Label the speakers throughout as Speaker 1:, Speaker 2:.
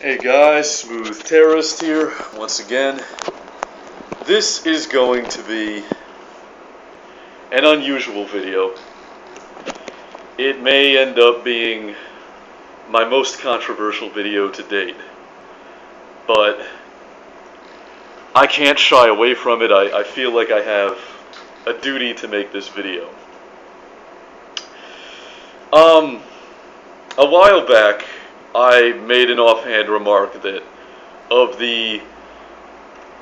Speaker 1: Hey guys, Smooth Terrorist here, once again. This is going to be an unusual video. It may end up being my most controversial video to date, but I can't shy away from it. I feel like I have a duty to make this video. A while back, I made an offhand remark that of the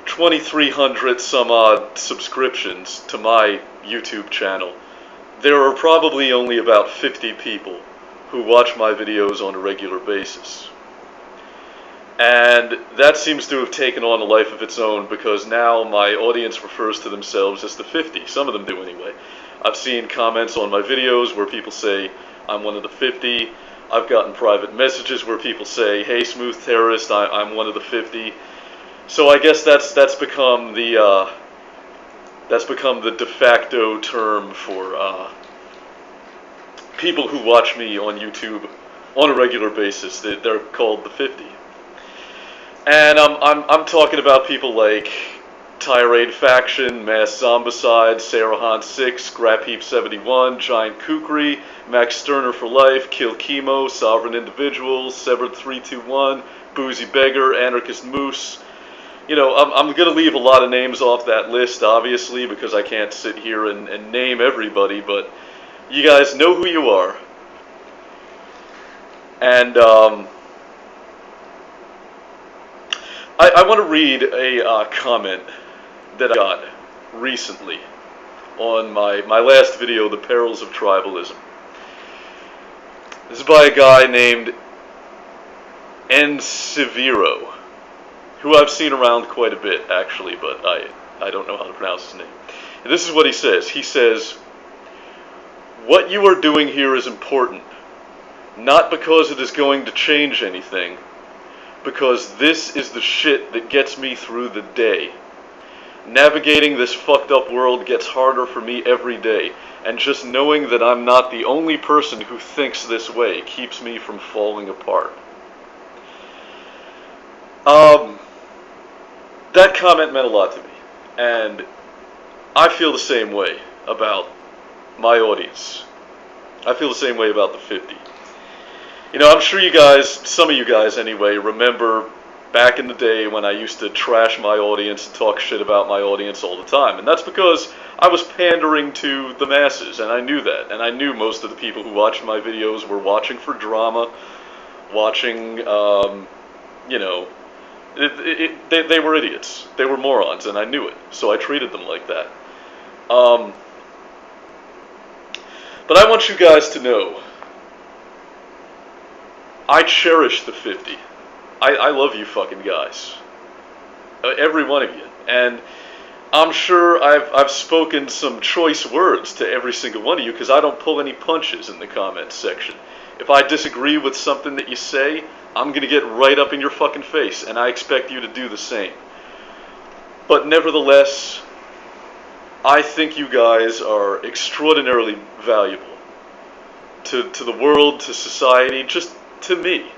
Speaker 1: 2,300 some odd subscriptions to my YouTube channel, there are probably only about 50 people who watch my videos on a regular basis. And that seems to have taken on a life of its own, because now my audience refers to themselves as the 50. Some of them do anyway. I've seen comments on my videos where people say I'm one of the 50. I've gotten private messages where people say, "Hey, Smooth Terrorist, I'm one of the 50." So I guess that's become the de facto term for people who watch me on YouTube on a regular basis. They're called the 50. And I'm talking about people like Tirade Faction, Mass Zombicide, Sarahan6, Scrapheap71, Giant Kukri, Max Sterner for Life, Kill Chemo, Sovereign Individuals, Severed321, Boozy Beggar, Anarchist Moose. You know, I'm going to leave a lot of names off that list, obviously, because I can't sit here and name everybody, but you guys know who you are. And I want to read a comment that I got recently on my last video, The Perils of Tribalism. This is by a guy named Ensevero, who I've seen around quite a bit, actually, but I don't know how to pronounce his name. And this is what he says. He says, "What you are doing here is important, not because it is going to change anything, because this is the shit that gets me through the day. Navigating this fucked up world gets harder for me every day, and just knowing that I'm not the only person who thinks this way keeps me from falling apart." That comment meant a lot to me, and I feel the same way about my audience. I feel the same way about the 50. You know, I'm sure you guys, some of you guys anyway, remember back in the day when I used to trash my audience and talk shit about my audience all the time. And that's because I was pandering to the masses, and I knew that. And I knew most of the people who watched my videos were watching for drama, watching, you know, they were idiots. They were morons, and I knew it. So I treated them like that. But I want you guys to know, I cherish the 50. I love you fucking guys. Every one of you. And I'm sure I've spoken some choice words to every single one of you, because I don't pull any punches in the comments section. If I disagree with something that you say, I'm going to get right up in your fucking face, and I expect you to do the same. But nevertheless, I think you guys are extraordinarily valuable to the world, to society, just to me.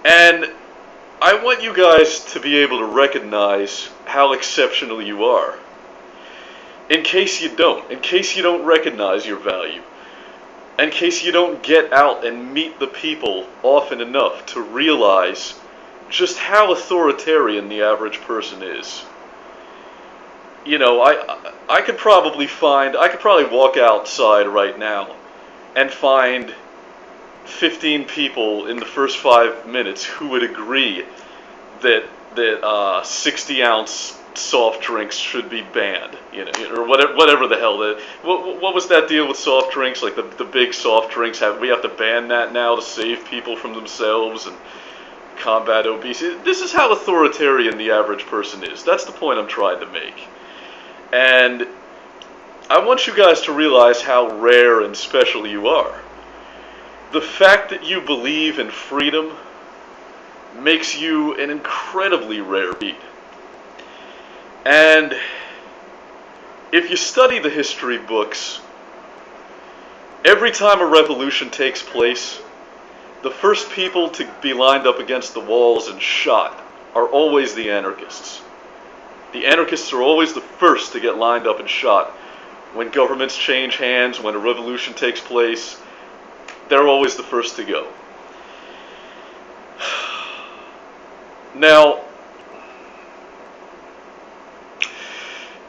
Speaker 1: And I want you guys to be able to recognize how exceptional you are. In case you don't recognize your value, in case you don't get out and meet the people often enough to realize just how authoritarian the average person is. You know, I could probably walk outside right now and find 15 people in the first 5 minutes who would agree that 60-ounce soft drinks should be banned, you know, or whatever the hell. What was that deal with soft drinks? Like the big soft drinks, we have to ban that now to save people from themselves and combat obesity. This is how authoritarian the average person is. That's the point I'm trying to make. And I want you guys to realize how rare and special you are. The fact that you believe in freedom makes you an incredibly rare breed. And if you study the history books, every time a revolution takes place, the first people to be lined up against the walls and shot are always the anarchists. The anarchists are always the first to get lined up and shot. When governments change hands, when a revolution takes place, they're always the first to go. Now,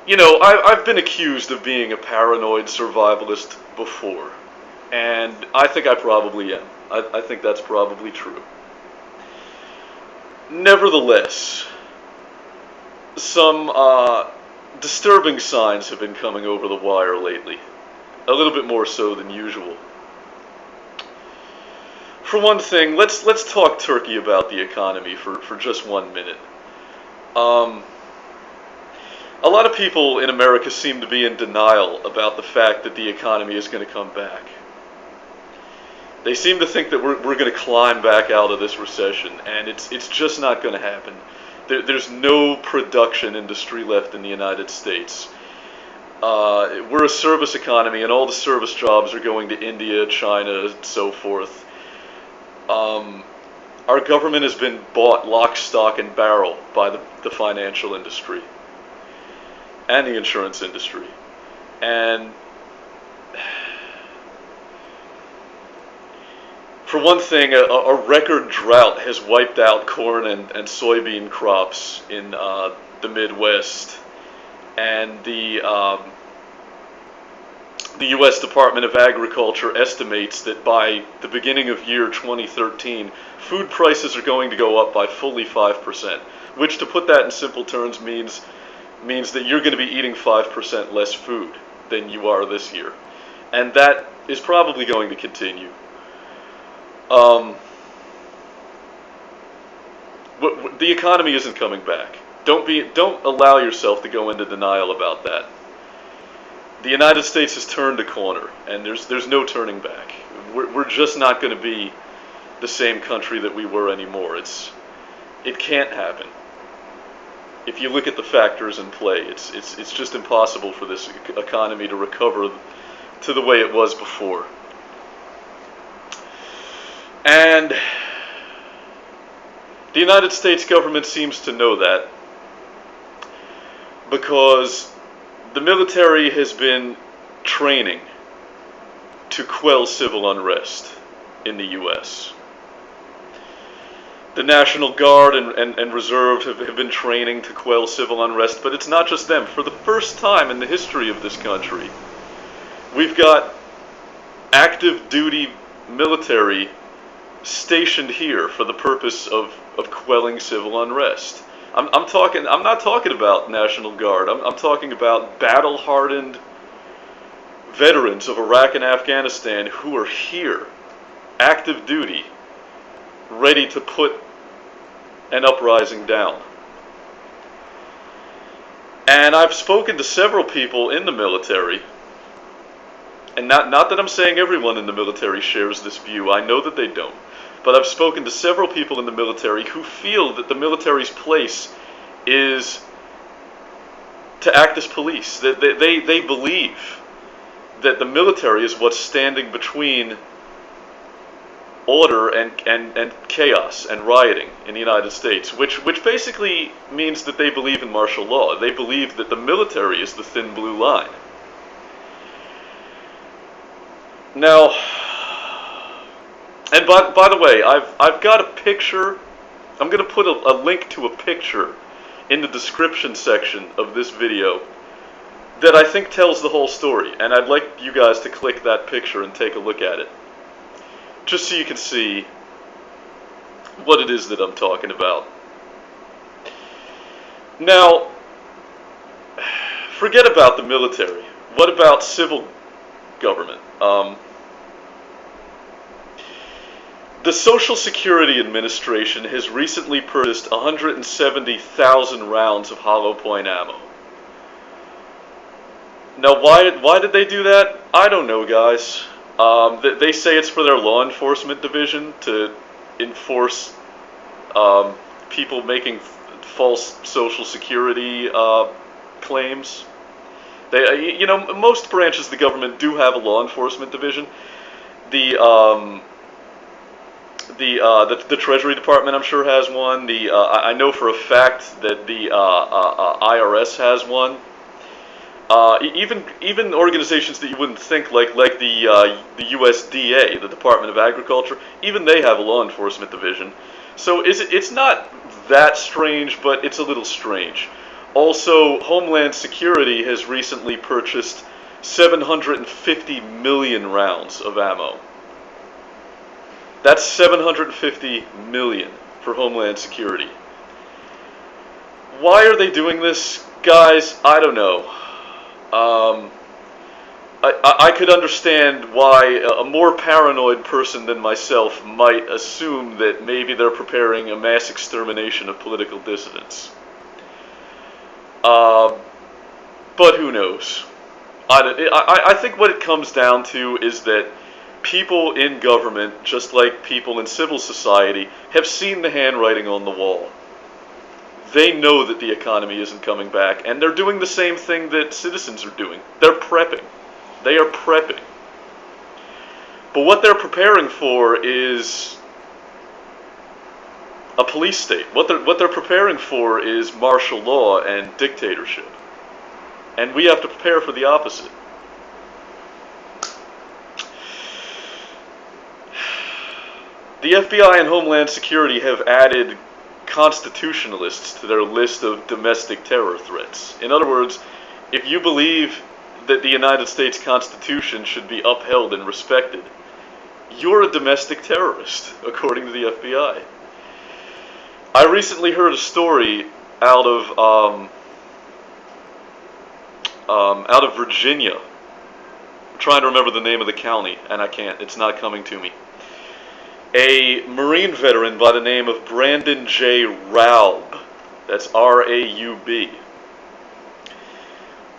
Speaker 1: you know, I've been accused of being a paranoid survivalist before, and I think I probably am. I think that's probably true. Nevertheless, some disturbing signs have been coming over the wire lately, a little bit more so than usual. For one thing, let's talk Turkey about the economy for just 1 minute. A lot of people in America seem to be in denial about the fact that the economy is going to come back. They seem to think that we're going to climb back out of this recession, and it's just not going to happen. There's no production industry left in the United States. We're a service economy, and all the service jobs are going to India, China, and so forth. Our government has been bought lock, stock, and barrel by the financial industry and the insurance industry. And for one thing, a record drought has wiped out corn and soybean crops in the Midwest, and the U.S. Department of Agriculture estimates that by the beginning of year 2013, food prices are going to go up by fully 5%, which, to put that in simple terms, means that you're going to be eating 5% less food than you are this year. And that is probably going to continue. The economy isn't coming back. Don't allow yourself to go into denial about that. The United States has turned a corner, and there's no turning back. We're just not going to be the same country that we were anymore. It can't happen. If you look at the factors in play, it's just impossible for this economy to recover to the way it was before. And the United States government seems to know that, because the military has been training to quell civil unrest in the U.S. The National Guard and Reserve have been training to quell civil unrest, but it's not just them. For the first time in the history of this country, we've got active duty military stationed here for the purpose of quelling civil unrest. I'm not talking about National Guard. I'm talking about battle-hardened veterans of Iraq and Afghanistan who are here, active duty, ready to put an uprising down. And I've spoken to several people in the military, and not that I'm saying everyone in the military shares this view. I know that they don't. But I've spoken to several people in the military who feel that the military's place is to act as police. That they believe that the military is what's standing between order and chaos and rioting in the United States, which basically means that they believe in martial law. They believe that the military is the thin blue line. Now, and by the way, I've got a picture. I'm going to put a link to a picture in the description section of this video that I think tells the whole story, and I'd like you guys to click that picture and take a look at it, just so you can see what it is that I'm talking about. Now, forget about the military. What about civil government? The Social Security Administration has recently purchased 170,000 rounds of hollow point ammo. Now, why did they do that? I don't know, guys. They say it's for their law enforcement division to enforce people making false Social Security claims. You know, most branches of the government do have a law enforcement division. The Treasury Department, I'm sure, has one. I know for a fact that the IRS has one. Even organizations that you wouldn't think, like the USDA, the Department of Agriculture, even they have a law enforcement division. So it's not that strange, but it's a little strange. Also, Homeland Security has recently purchased 750 million rounds of ammo. That's 750 million for Homeland Security. Why are they doing this, guys? I don't know. I could understand why a more paranoid person than myself might assume that maybe they're preparing a mass extermination of political dissidents. But who knows? I think what it comes down to is that people in government, just like people in civil society, have seen the handwriting on the wall. They know that the economy isn't coming back, and they're doing the same thing that citizens are doing. They're prepping. They are prepping. But what they're preparing for is a police state. What they're preparing for is martial law and dictatorship. And we have to prepare for the opposite. The FBI and Homeland Security have added constitutionalists to their list of domestic terror threats. In other words, if you believe that the United States Constitution should be upheld and respected, you're a domestic terrorist, according to the FBI. I recently heard a story out of Virginia. I'm trying to remember the name of the county, and I can't. It's not coming to me. A Marine veteran by the name of Brandon J. Raub, that's R-A-U-B,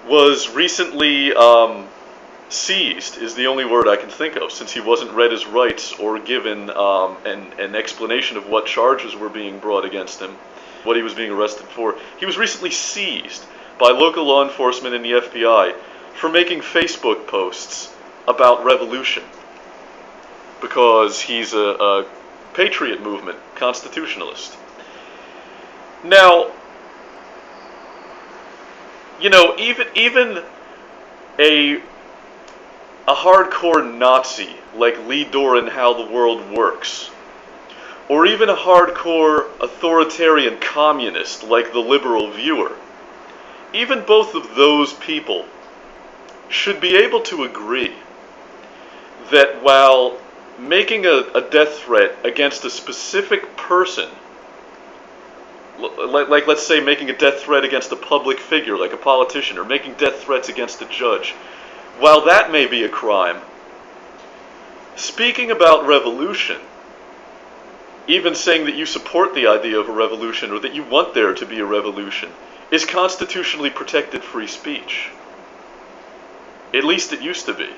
Speaker 1: was recently seized, is the only word I can think of, since he wasn't read his rights or given an explanation of what charges were being brought against him, what he was being arrested for. He was recently seized by local law enforcement and the FBI for making Facebook posts about revolution, because he's a patriot movement constitutionalist. Now, you know, even a hardcore Nazi like Lee Doran, How the World Works, or even a hardcore authoritarian communist like the Liberal Viewer, even both of those people should be able to agree that while making a death threat against a specific person, like let's say making a death threat against a public figure like a politician, or making death threats against a judge, while that may be a crime, speaking about revolution, even saying that you support the idea of a revolution or that you want there to be a revolution, is constitutionally protected free speech. At least it used to be.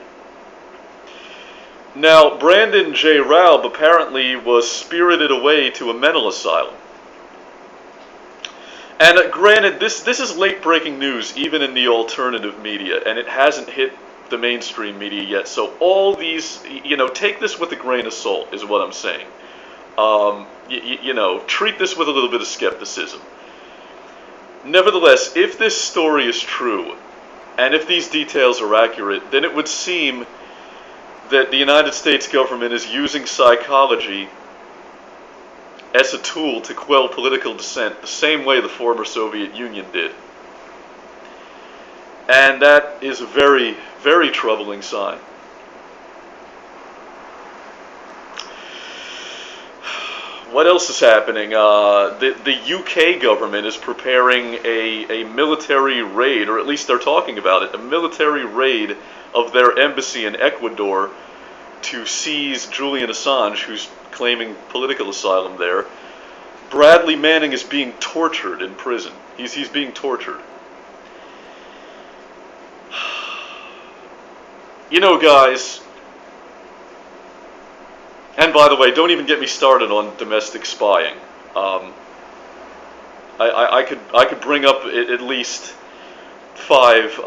Speaker 1: Now, Brandon J. Raub apparently was spirited away to a mental asylum. And granted, this is late-breaking news, even in the alternative media, and it hasn't hit the mainstream media yet. So all these, you know, take this with a grain of salt, is what I'm saying. You know, treat this with a little bit of skepticism. Nevertheless, if this story is true, and if these details are accurate, then it would seem that the United States government is using psychology as a tool to quell political dissent, the same way the former Soviet Union did. And that is a very, very troubling sign. What else is happening? The UK government is preparing a military raid, or at least they're talking about it, a military raid of their embassy in Ecuador to seize Julian Assange, who's claiming political asylum there. Bradley Manning is being tortured in prison. He's being tortured. You know, guys, and by the way, don't even get me started on domestic spying. I could bring up at least five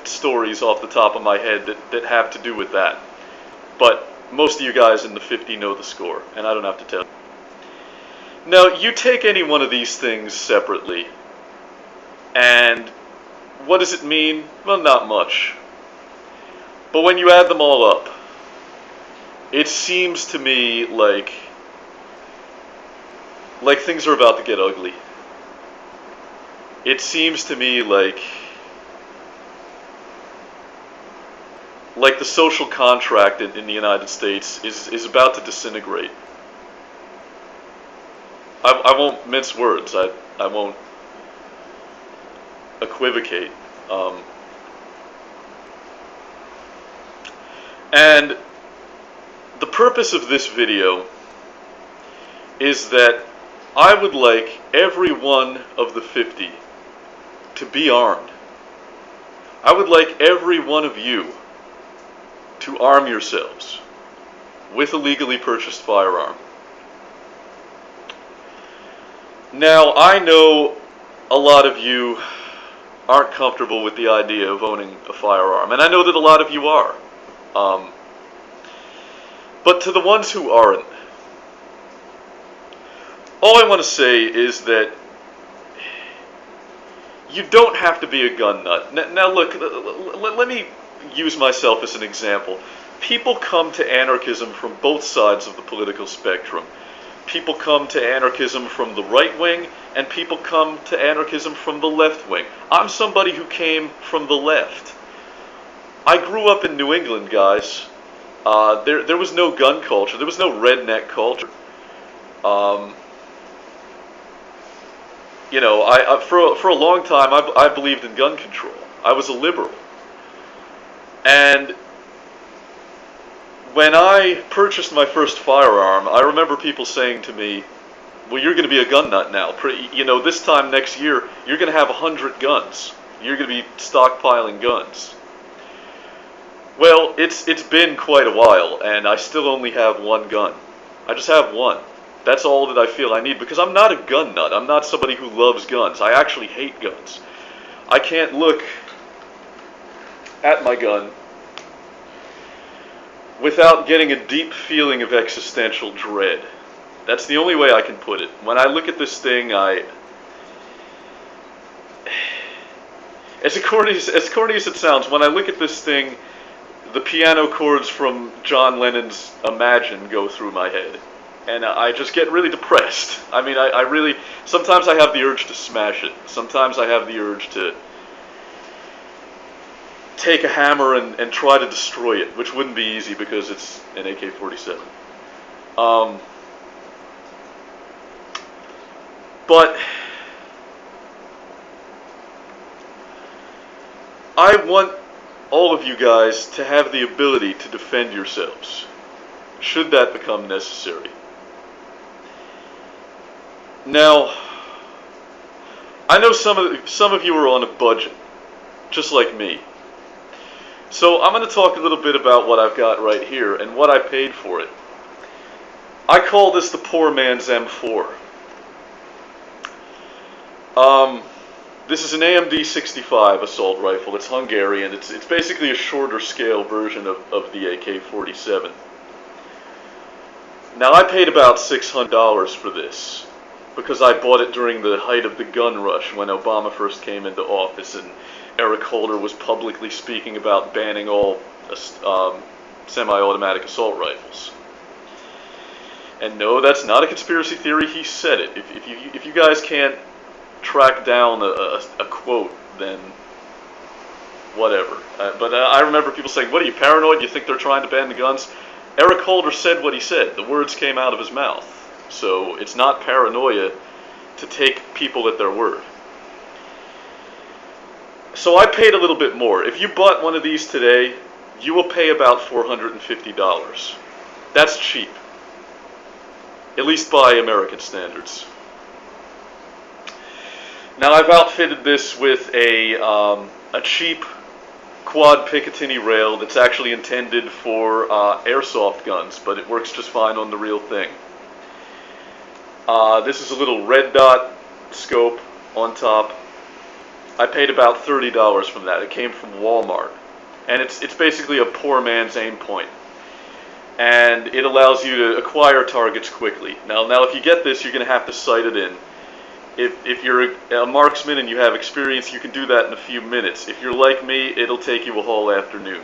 Speaker 1: stories off the top of my head that have to do with that. But most of you guys in the 50 know the score, and I don't have to tell you. Now, you take any one of these things separately, and what does it mean? Well, not much. But when you add them all up, it seems to me like things are about to get ugly. It seems to me like the social contract in the United States is about to disintegrate. I won't mince words. I won't equivocate. And the purpose of this video is that I would like every one of the 50 to be armed. I would like every one of you to arm yourselves with a legally purchased firearm. Now, I know a lot of you aren't comfortable with the idea of owning a firearm, and I know that a lot of you are. But to the ones who aren't, all I want to say is that you don't have to be a gun nut. Now look, let me use myself as an example. People come to anarchism from both sides of the political spectrum. People come to anarchism from the right wing, and people come to anarchism from the left wing. I'm somebody who came from the left. I grew up in New England, guys. There was no gun culture. There was no redneck culture. You know, for a long time, I believed in gun control. I was a liberal. And when I purchased my first firearm, I remember people saying to me, well, you're going to be a gun nut now. You know, this time next year, you're going to have 100 guns. You're going to be stockpiling guns. Well, it's been quite a while, and I still only have one gun. I just have one. That's all that I feel I need, because I'm not a gun nut. I'm not somebody who loves guns. I actually hate guns. I can't look at my gun without getting a deep feeling of existential dread. That's the only way I can put it. When I look at this thing, as corny as it sounds, when I look at this thing, the piano chords from John Lennon's Imagine go through my head. And I just get really depressed. I mean, I really, sometimes I have the urge to smash it. Sometimes I have the urge to take a hammer and try to destroy it, which wouldn't be easy because it's an AK-47. But I want all of you guys to have the ability to defend yourselves, should that become necessary. Now, I know some of you are on a budget, just like me. So I'm going to talk a little bit about what I've got right here and what I paid for it. I call this the poor man's M4. This is an AMD 65 assault rifle. It's Hungarian. It's basically a shorter scale version of the AK-47. Now, I paid about $600 for this because I bought it during the height of the gun rush when Obama first came into office and Eric Holder was publicly speaking about banning all semi-automatic assault rifles. And no, that's not a conspiracy theory. He said it. If you guys can't track down a quote, then whatever. But I remember people saying, what are you, paranoid? You think they're trying to ban the guns? Eric Holder said what he said. The words came out of his mouth. So it's not paranoia to take people at their word. So I paid a little bit more. If you bought one of these today, you will pay about $450. That's cheap. At least by American standards. Now, I've outfitted this with a cheap quad Picatinny rail that's actually intended for airsoft guns, but it works just fine on the real thing. This is a little red dot scope on top. I paid about $30 from that. It came from Walmart. And it's basically a poor man's aim point. and it allows you to acquire targets quickly. Now, if you get this, you're going to have to sight it in. If you're a marksman and you have experience, you can do that in a few minutes. If you're like me, it'll take you a whole afternoon.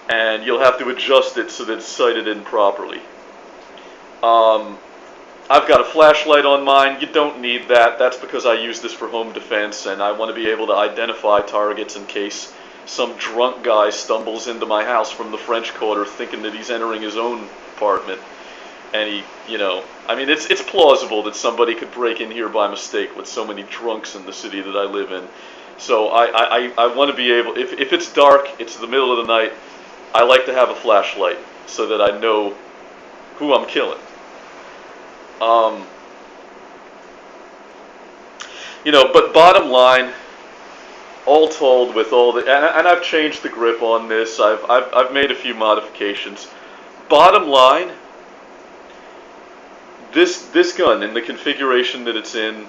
Speaker 1: And you'll have to adjust it so that it's sighted in properly. I've got a flashlight on mine. You don't need that. That's because I use this for home defense, and I want to be able to identify targets in case some drunk guy stumbles into my house from the French Quarter thinking that he's entering his own apartment. And he, I mean, it's plausible that somebody could break in here by mistake with so many drunks in the city that I live in. So I want to be able, if it's dark, it's the middle of the night, I like to have a flashlight so that I know who I'm killing. But bottom line, all told, with all the, and I've changed the grip on this, I've made a few modifications. Bottom line, this gun in the configuration that it's in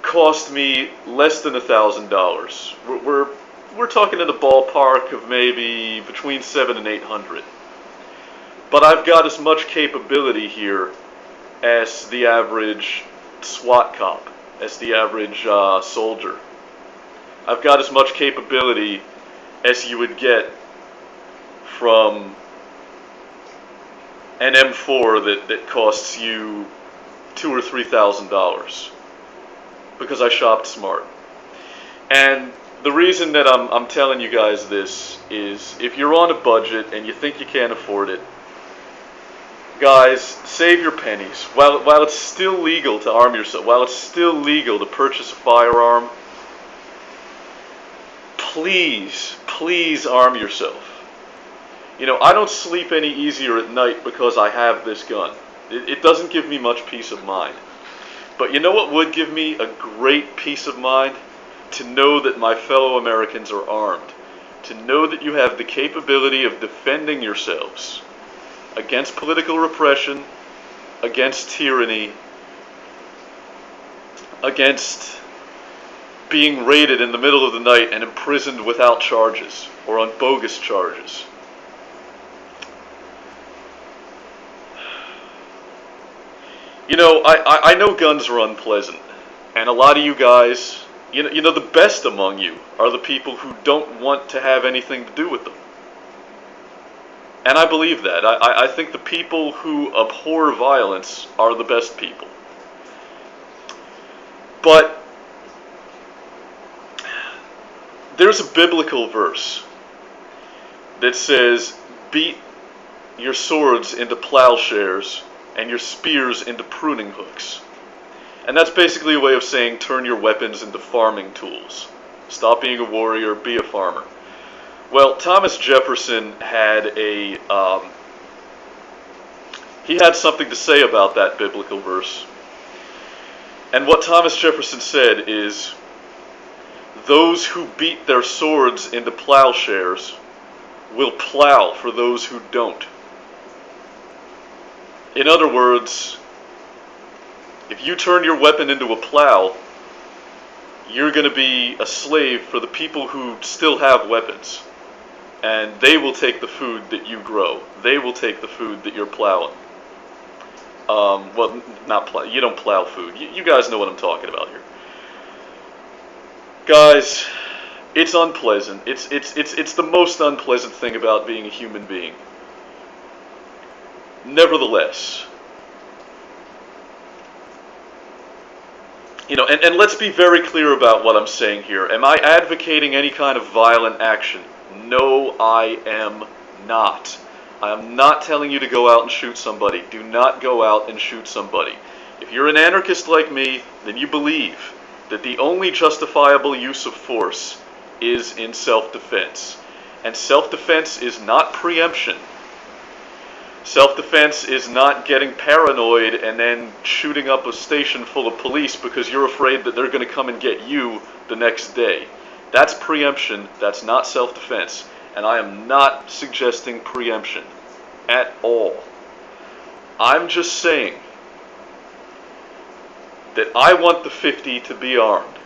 Speaker 1: cost me less than $1,000. We're talking in the ballpark of maybe between $700 and $800. But I've got as much capability here as the average SWAT cop, as the average soldier. I've got as much capability as you would get from an M4 that costs you $2,000 or $3,000, because I shopped smart. And the reason that I'm telling you guys this is, if you're on a budget and you think you can't afford it, guys, save your pennies. While it's still legal to arm yourself, while it's still legal to purchase a firearm, please arm yourself. I don't sleep any easier at night because I have this gun. It doesn't give me much peace of mind. But you know what would give me a great peace of mind? To know that my fellow Americans are armed. To know that you have the capability of defending yourselves against political repression, against tyranny, against being raided in the middle of the night and imprisoned without charges or on bogus charges. I know guns are unpleasant, and a lot of you guys, the best among you are the people who don't want to have anything to do with them. And I believe that. I think the people who abhor violence are the best people. But there's a biblical verse that says, beat your swords into plowshares and your spears into pruning hooks. And that's basically a way of saying turn your weapons into farming tools. Stop being a warrior, be a farmer. Well, Thomas Jefferson had he had something to say about that biblical verse. And what Thomas Jefferson said is, those who beat their swords into plowshares will plow for those who don't. In other words, if you turn your weapon into a plow, you're going to be a slave for the people who still have weapons. And they will take the food that you grow. They will take the food that you're plowing. Well, not plow. You don't plow food. You guys know what I'm talking about here. Guys, it's unpleasant. It's the most unpleasant thing about being a human being. Nevertheless, and let's be very clear about what I'm saying here. Am I advocating any kind of violent action? No, I am not. I am not telling you to go out and shoot somebody. Do not go out and shoot somebody. If you're an anarchist like me, then you believe that the only justifiable use of force is in self-defense. And self-defense is not preemption. Self-defense is not getting paranoid and then shooting up a station full of police because you're afraid that they're going to come and get you the next day. That's preemption. That's not self-defense. And I am not suggesting preemption at all. I'm just saying that I want the 50 to be armed.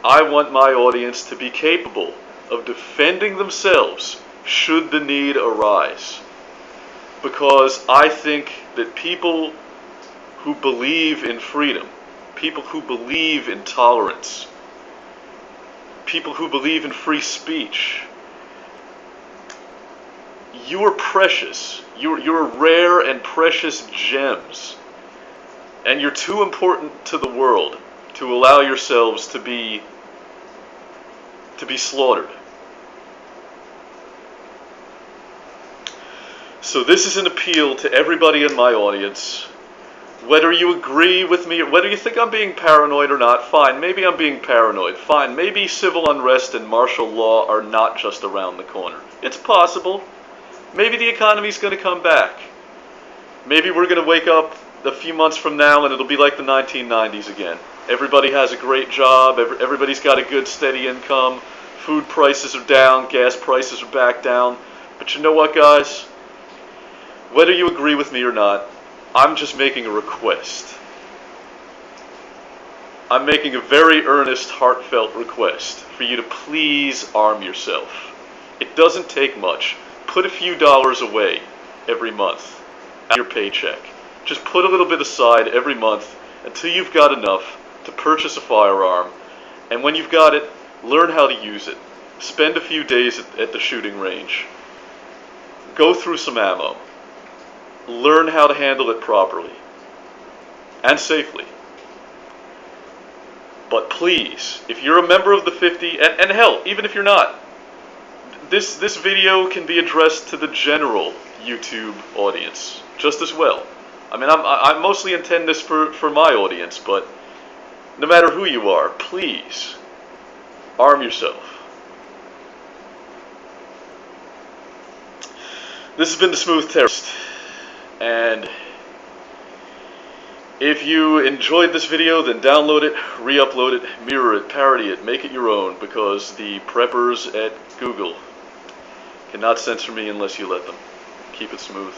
Speaker 1: I want my audience to be capable of defending themselves should the need arise. because I think that people who believe in freedom, people who believe in tolerance, people who believe in free speech, you are precious. You're rare and precious gems. And you're too important to the world to allow yourselves to be slaughtered. So this is an appeal to everybody in my audience. Whether you agree with me, or whether you think I'm being paranoid or not, fine. Maybe I'm being paranoid. Fine. Maybe civil unrest and martial law are not just around the corner. It's possible. Maybe the economy's going to come back. Maybe we're going to wake up a few months from now and it'll be like the 1990s again. Everybody has a great job. Everybody's got a good, steady income. Food prices are down. Gas prices are back down. But you know what, guys? Whether you agree with me or not, I'm just making a request. I'm making a very earnest, heartfelt request for you to please arm yourself. It doesn't take much. Put a few dollars away every month out of your paycheck. Just put a little bit aside every month until you've got enough to purchase a firearm. And when you've got it, learn how to use it. Spend a few days at the shooting range. Go through some ammo. Learn how to handle it properly and safely. But please, if you're a member of the 50, and hell, even if you're not, this video can be addressed to the general YouTube audience just as well. I mean, I mostly intend this for my audience, but no matter who you are, please arm yourself. This has been the Smooth Terrorist. And if you enjoyed this video, then download it, re-upload it, mirror it, parody it, make it your own, because the preppers at Google cannot censor me unless you let them. Keep it smooth.